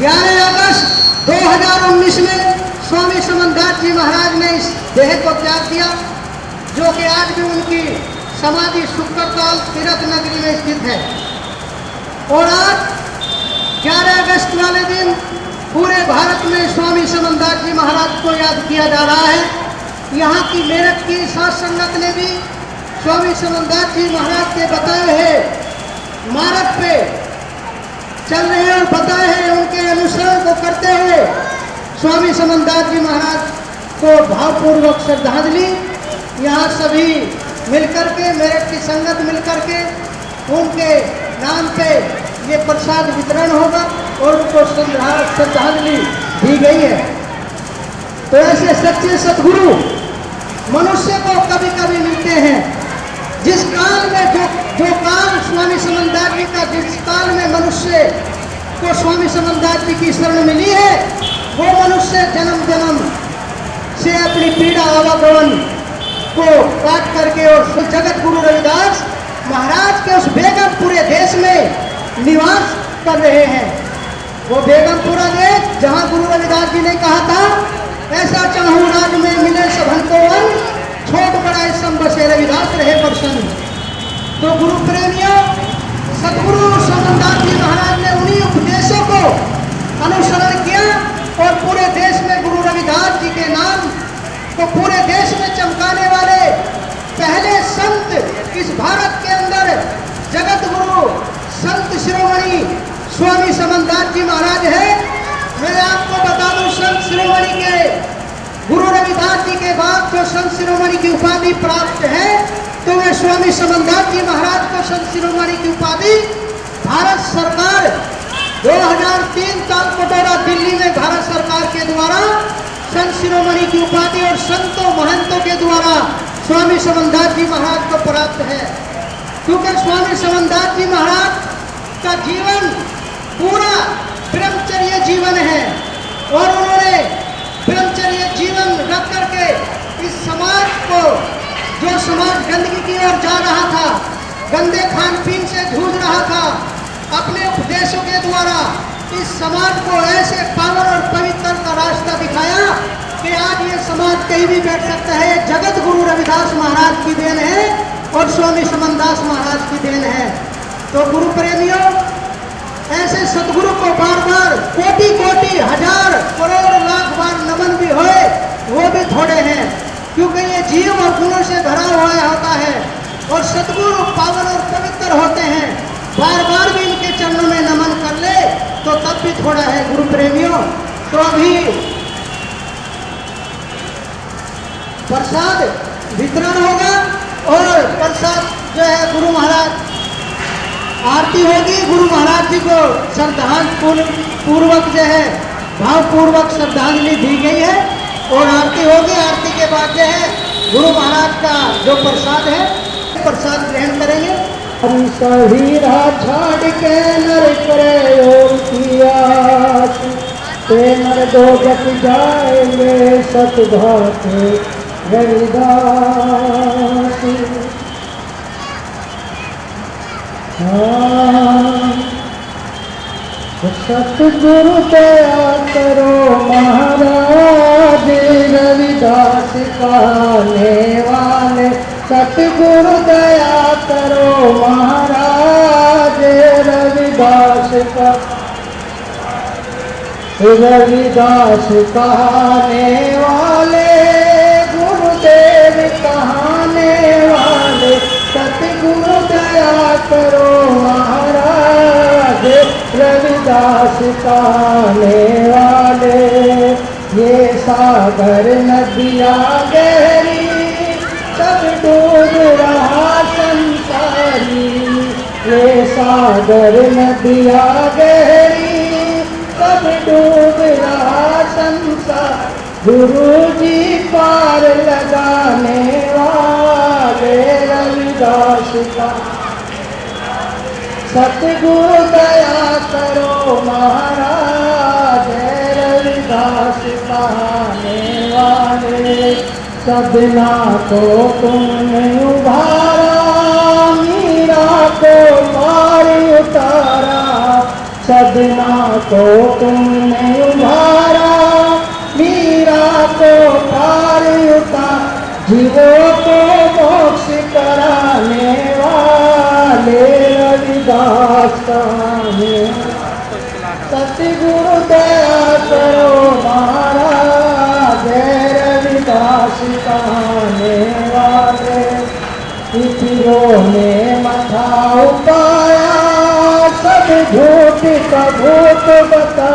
11 अगस्त 2019 में स्वामी समनदास जी महाराज ने इस देह को त्याग दिया, जो कि आज भी उनकी समाधि शुक्रताल तीर्थ नगरी में स्थित है। और आज 11 अगस्त वाले दिन पूरे भारत में स्वामी समनदास जी महाराज को याद किया जा रहा है। यहाँ की मेरठ की साध संगत ने भी स्वामी समनदास जी महाराज के बताए हैं मार्ग पे चल रहे हैं और बताए हैं, उनके अनुसरण को करते हुए स्वामी समनदास जी महाराज को भावपूर्वक श्रद्धांजलि यहाँ सभी मिलकर के, मेरठ की संगत मिलकर के उनके नाम पे ये प्रसाद वितरण होगा और उनको श्रद्धांजलि दी गई है। तो ऐसे सच्चे सद्गुरु मनुष्य को कभी कभी मिलते हैं। जिस काल में जो काल स्वामी समनदास जी का, जिस काल में मनुष्य को स्वामी समनदास जी की शरण मिली है, वो मनुष्य जन्म जन्म से अपनी पीड़ा आवागमन को काट करके और जगत गुरु रविदास महाराज के उस बेगमपुरे देश में निवास कर रहे हैं। वो बेगमपुरा देश जहाँ गुरु रविदास जी ने कहा था, ऐसा चाहूं राज में मिले सबन को वन, छोट बड़ा सम बसे रविदास रहे प्रसन्न। तो गुरु प्रेमियों, सदगुरु समनदास जी महाराज ने उन्हीं उपदेशों को अनुसरण किया और पूरे देश में गुरु रविदास जी के नाम को पूरे देश में चमकाने वाले पहले संत इस भारत के अंदर जगत गुरु संत शिरोमणि स्वामी समनदास जी महाराज है। मैं आपको बता दूं, संत शिरोमणि के गुरु रविदास जी के बाद जो संत शिरोमणि की उपाधि प्राप्त है, तो वे स्वामी समनदास जी महाराज को संत शिरोमणि की उपाधि भारत सरकार 2003 तालकटोरा दिल्ली में भारत सरकार के द्वारा संत शिरोमणि की उपाधि और संतों महंतों के द्वारा स्वामी समनदास जी महाराज को प्राप्त है। क्योंकि स्वामी समनदास जी महाराज का जीवन पूरा ब्रह्मचर्य जीवन है और उन्होंने ब्रह्मचर्य जीवन रख करके इस समाज को, जो समाज गंदगी की ओर जा रहा था, गंदे खान पीन से जूझ रहा था, अपने उपदेशों के द्वारा इस समाज को ऐसे पावन और पवित्र का रास्ता दिखाया कि आज ये समाज कहीं भी बैठ सकता है। जगत गुरु रविदास महाराज की देन है और स्वामी समनदास महाराज की देन है। तो गुरु प्रेमियों, ऐसे सदगुरु को बार बार कोटि कोटि हजार करोड़ लाख बार नमन भी होए वो भी थोड़े हैं, क्योंकि ये जीव और गुणों से भरा हुआ होता है और सदगुरु पावन और पवित्र होते हैं। बार बार भी इनके चरणों में नमन कर ले तो तब भी थोड़ा है गुरु प्रेमियों। तो अभी प्रसाद वितरण होगा और प्रसाद जो है गुरु महाराज, आरती होगी, गुरु महाराज जी को श्रद्धांजलि पूर्वक जो है भावपूर्वक श्रद्धांजलि दी गई है और आरती होगी। आरती के बाद जो है गुरु महाराज का जो प्रसाद है, प्रसाद ग्रहण करेंगे। हम सभी राह छाड़ के नर करे और किया, ते नर दो जग जाएंगे सतभात रविदास। सतगुरु दया करो महाराज रविदास कहने वाले, सतगुरु दया करो महाराज रविदास का, रविदास कहने वाले, गुरुदेव कहने वाले, सतगुरु दया करो महाराज रविदास कहने वाले। ये सागर नदिया गहरी सब डूब रहा संसारी, ये सागर नदिया गहरी सब डूब रहा संसार, गुरु जी पार लगाने वाले रविदास का, सतगुरु दया करो महाराज रविदास कहने वाले। सबना को तुमने उभारा, मीरा को पार उतारा, सदना को तुमने उभारा, मीरा को पार उतारा, जीवों को मोक्ष कराने वाले रविदास कहाने। सतगुरु दया करो महाराज, रविदास कहाने वाले। पितरों ने मथा उठाया, सब झूठ का भूत बता,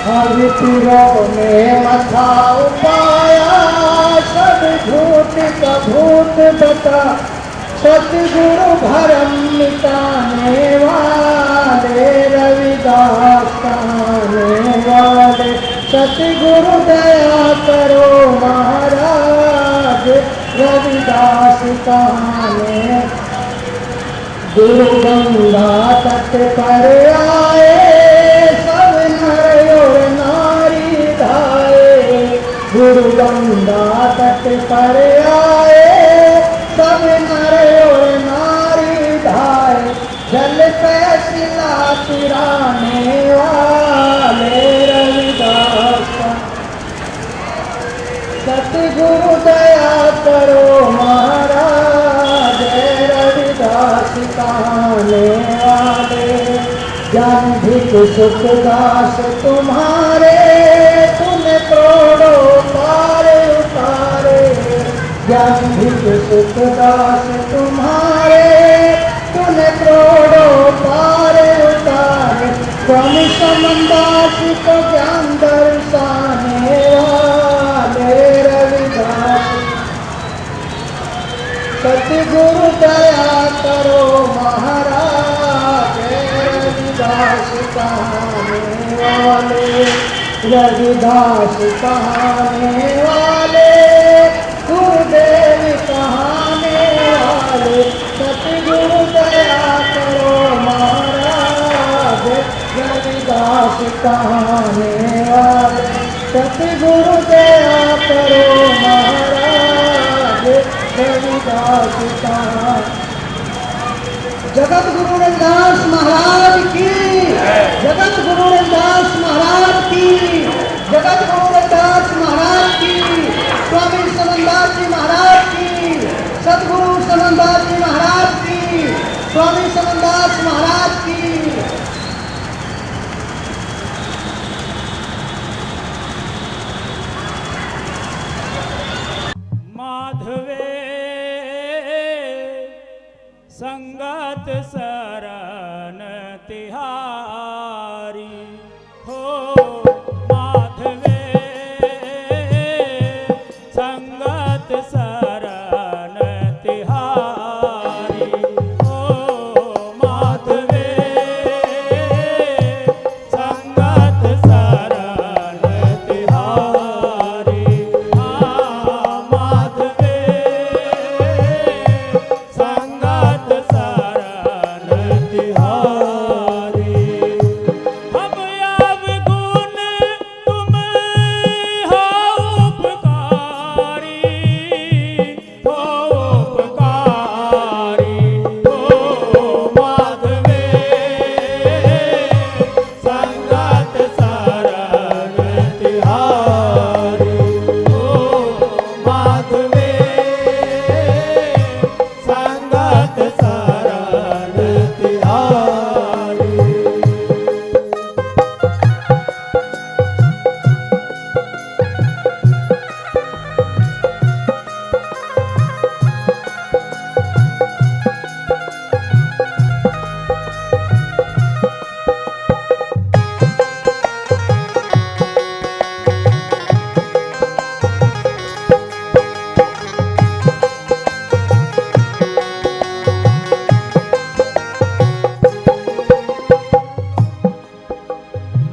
पितरों ने मथा उठाया, सब झूठ का भूत बता। सतगुरु भरम मिटाने वाले, रविदास कहाने वाले। सतगुरु दया करो महाराज, रविदास कहाने। गुरु गंगा तट पर आए, सब नर और नारी धाये। गुरु गंगा तट पर आए, सब नर और नारी धाये। जल पे शिला तिराने वाले, रविदास। सतगुरु दया करो महाराज, रविदास कहाने वाले। ज्ञान भिक सुखदास तुम्हारे, तुमने करोड़ों पार उतारे। ज्ञान भिक सुखदास तुम्हारे, तुमने करोड़ों पार उतारे। स्वामी समनदास को ज्ञान दर्शाने वाले, रविदास। सतगुरु दया करो महाराज, रविदास कहाने वाले। रविदास कहाने वाले, गुरुदेव कहाने वाले। सतगुरु दया करो महाराज, रविदास कहाने वाले। सतगुरु दया करो महाराज, रविदास कहाने। जगत गुरु रविदास महाराज की, जगत गुरु रविदास महाराज की, जगत गुरु रविदास महाराज की। स्वामी समनदास जी महाराज की, सतगुरु समनदास जी महाराज की, स्वामी समनदास महाराज की। माधवे संगत शरण तिहारी हो, माधवे संगत शरण तिहारी हो, माधवे संगत शरण तिहारी। हाँ माधवे संगत शरण तिहारी। हम अब गुण तुम हो उपकारी, हो उपकारी हो, माधवे संगत शरण तिहारी हो, माधवे संगत शरण तिहारी।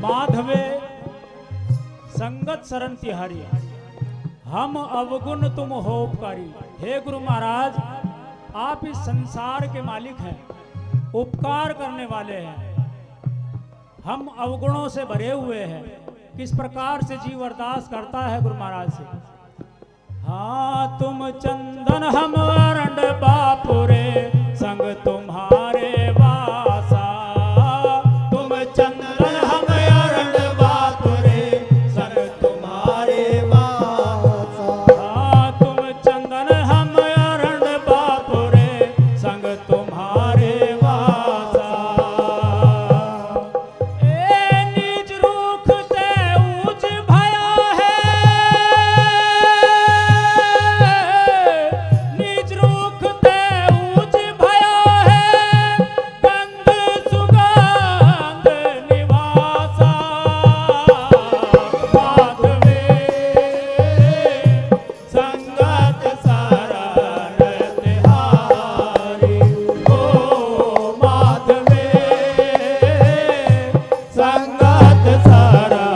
माधवे संगत शरण तिहारी, हम अवगुण तुम हो उपकारी। हे गुरु महाराज, आप इस संसार के मालिक हैं, उपकार करने वाले हैं। हम अवगुणों से भरे हुए हैं। किस प्रकार से जीव अरदास करता है गुरु महाराज से। हाँ तुम चंदन हम अरंड बापुरे, संग तुम्हारे वासा। तुम हाथ सारा